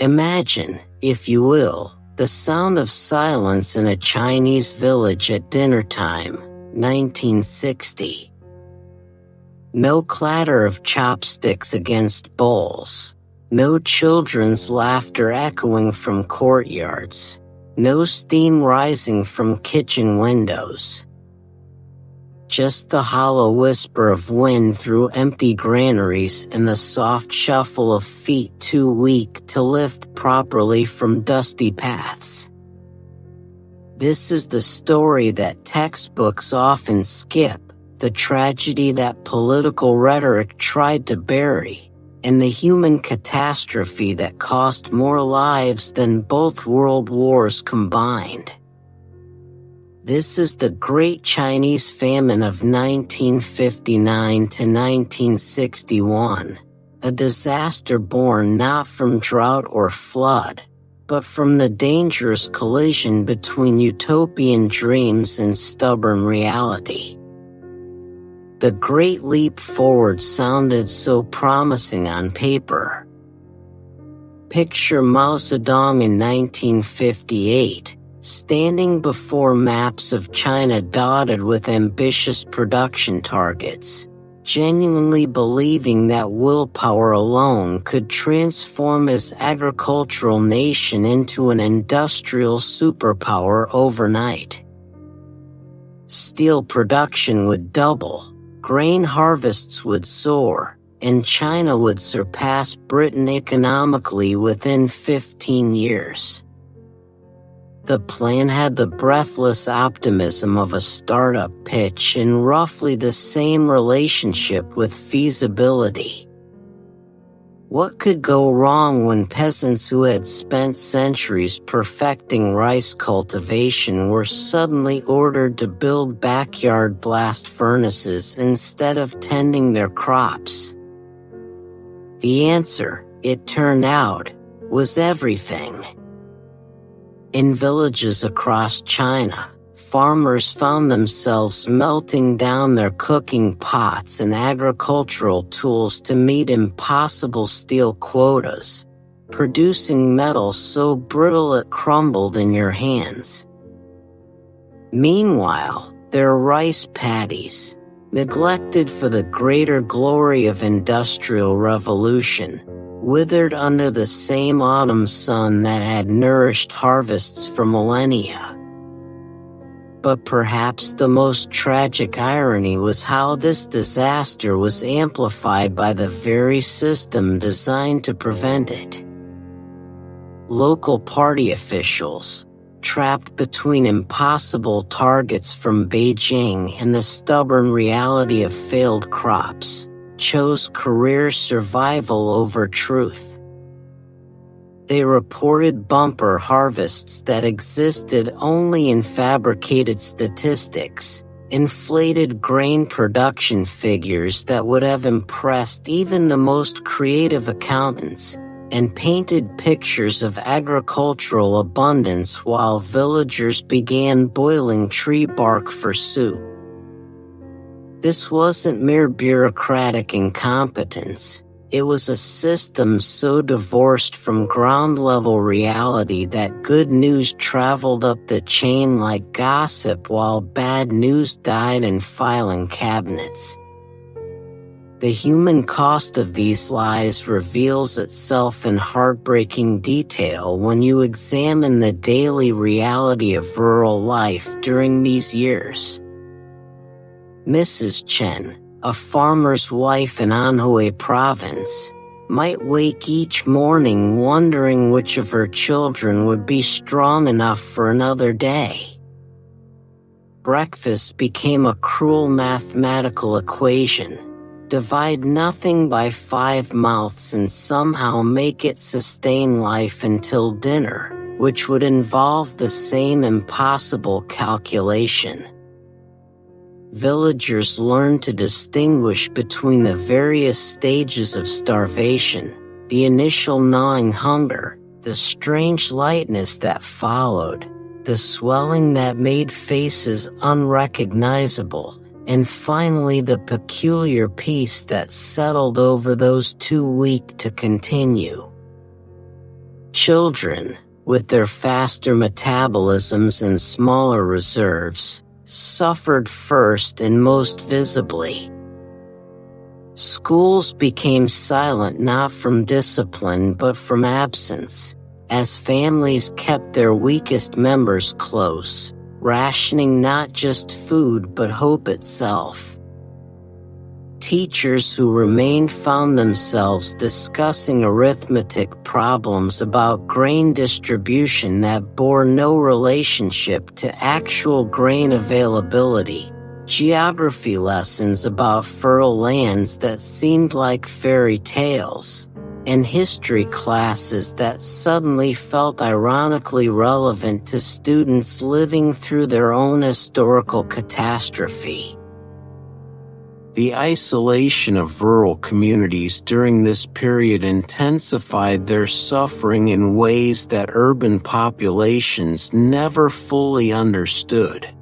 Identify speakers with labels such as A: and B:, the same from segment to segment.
A: Imagine, if you will, the sound of silence in a Chinese village at dinner time, 1960. No clatter of chopsticks against bowls. No children's laughter echoing from courtyards. No steam rising from kitchen windows. Just the hollow whisper of wind through empty granaries and the soft shuffle of feet too weak to lift properly from dusty paths. This is the story that textbooks often skip, the tragedy that political rhetoric tried to bury, and the human catastrophe that cost more lives than both world wars combined. This is the Great Chinese Famine of 1959 to 1961, a disaster born not from drought or flood, but from the dangerous collision between utopian dreams and stubborn reality. The Great Leap Forward sounded so promising on paper. Picture Mao Zedong in 1958, standing before maps of China dotted with ambitious production targets, genuinely believing that willpower alone could transform his agricultural nation into an industrial superpower overnight. Steel production would double, grain harvests would soar, and China would surpass Britain economically within 15 years. The plan had the breathless optimism of a startup pitch and roughly the same relationship with feasibility. What could go wrong when peasants who had spent centuries perfecting rice cultivation were suddenly ordered to build backyard blast furnaces instead of tending their crops? The answer, it turned out, was everything. In villages across China, farmers found themselves melting down their cooking pots and agricultural tools to meet impossible steel quotas, producing metal so brittle it crumbled in your hands. Meanwhile, their rice paddies, neglected for the greater glory of industrial revolution, withered under the same autumn sun that had nourished harvests for millennia. But perhaps the most tragic irony was how this disaster was amplified by the very system designed to prevent it. Local party officials, trapped between impossible targets from Beijing and the stubborn reality of failed crops, chose career survival over truth. They reported bumper harvests that existed only in fabricated statistics, inflated grain production figures that would have impressed even the most creative accountants, and painted pictures of agricultural abundance while villagers began boiling tree bark for soup. This wasn't mere bureaucratic incompetence. It was a system so divorced from ground-level reality that good news traveled up the chain like gossip while bad news died in filing cabinets. The human cost of these lies reveals itself in heartbreaking detail when you examine the daily reality of rural life during these years. Mrs. Chen, a farmer's wife in Anhui Province, might wake each morning wondering which of her children would be strong enough for another day. Breakfast became a cruel mathematical equation. Divide nothing by 5 mouths and somehow make it sustain life until dinner, which would involve the same impossible calculation. Villagers learned to distinguish between the various stages of starvation, the initial gnawing hunger, the strange lightness that followed, the swelling that made faces unrecognizable, and finally the peculiar peace that settled over those too weak to continue. Children, with their faster metabolisms and smaller reserves, suffered first and most visibly. Schools became silent not from discipline but from absence, as families kept their weakest members close, rationing not just food but hope itself. Teachers who remained found themselves discussing arithmetic problems about grain distribution that bore no relationship to actual grain availability, geography lessons about fertile lands that seemed like fairy tales, and history classes that suddenly felt ironically relevant to students living through their own historical catastrophe. The isolation of rural communities during this period intensified their suffering in ways that urban populations never fully understood.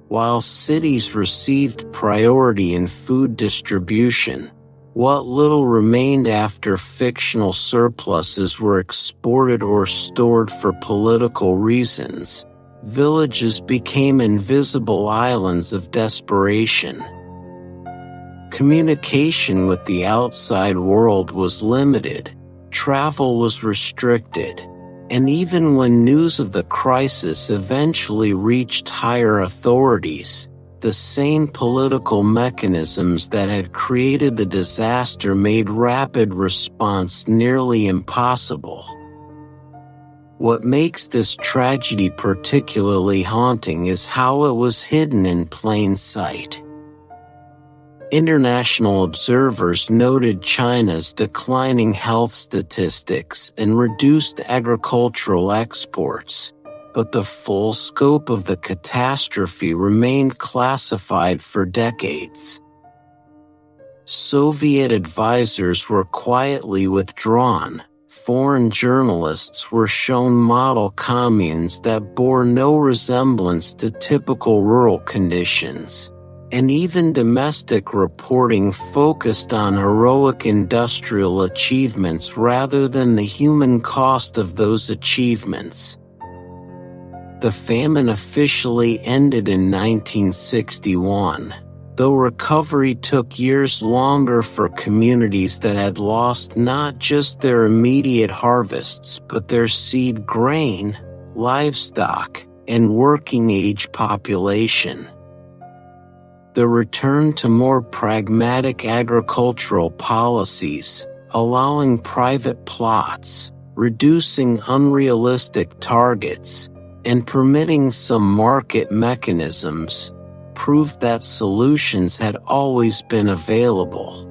A: While cities received priority in food distribution, what little remained after fictional surpluses were exported or stored for political reasons, villages became invisible islands of desperation. Communication with the outside world was limited, travel was restricted, and even when news of the crisis eventually reached higher authorities, the same political mechanisms that had created the disaster made rapid response nearly impossible. What makes this tragedy particularly haunting is how it was hidden in plain sight. International observers noted China's declining health statistics and reduced agricultural exports, but the full scope of the catastrophe remained classified for decades. Soviet advisors were quietly withdrawn. Foreign journalists were shown model communes that bore no resemblance to typical rural conditions. And even domestic reporting focused on heroic industrial achievements rather than the human cost of those achievements. The famine officially ended in 1961, though recovery took years longer for communities that had lost not just their immediate harvests but their seed grain, livestock, and working-age population. The return to more pragmatic agricultural policies, allowing private plots, reducing unrealistic targets, and permitting some market mechanisms, proved that solutions had always been available.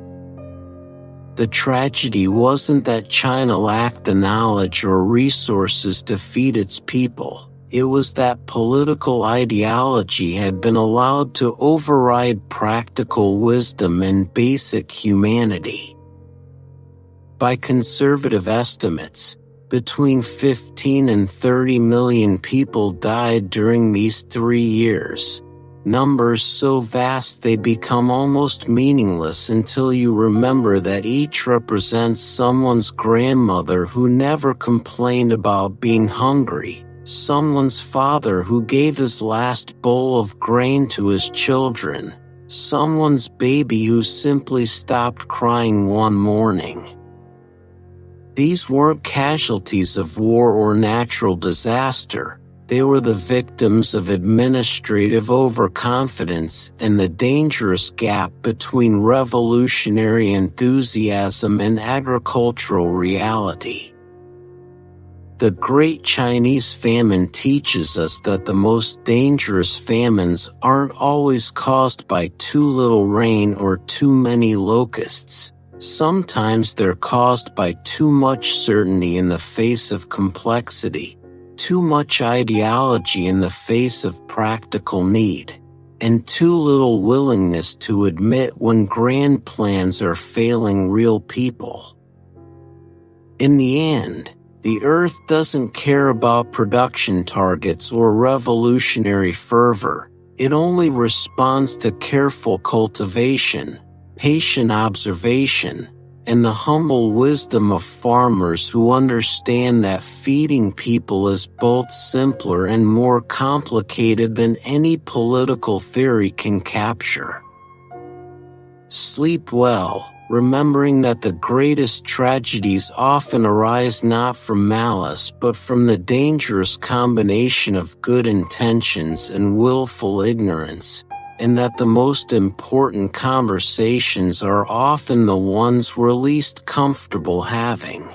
A: The tragedy wasn't that China lacked the knowledge or resources to feed its people. It was that political ideology had been allowed to override practical wisdom and basic humanity. By conservative estimates, between 15 and 30 million people died during these 3 years, numbers so vast they become almost meaningless until you remember that each represents someone's grandmother who never complained about being hungry, someone's father who gave his last bowl of grain to his children, someone's baby who simply stopped crying one morning. These weren't casualties of war or natural disaster, they were the victims of administrative overconfidence and the dangerous gap between revolutionary enthusiasm and agricultural reality. The Great Chinese Famine teaches us that the most dangerous famines aren't always caused by too little rain or too many locusts. Sometimes they're caused by too much certainty in the face of complexity, too much ideology in the face of practical need, and too little willingness to admit when grand plans are failing real people. In the end, the Earth doesn't care about production targets or revolutionary fervor. It only responds to careful cultivation, patient observation, and the humble wisdom of farmers who understand that feeding people is both simpler and more complicated than any political theory can capture. Sleep well, remembering that the greatest tragedies often arise not from malice but from the dangerous combination of good intentions and willful ignorance, and that the most important conversations are often the ones we're least comfortable having.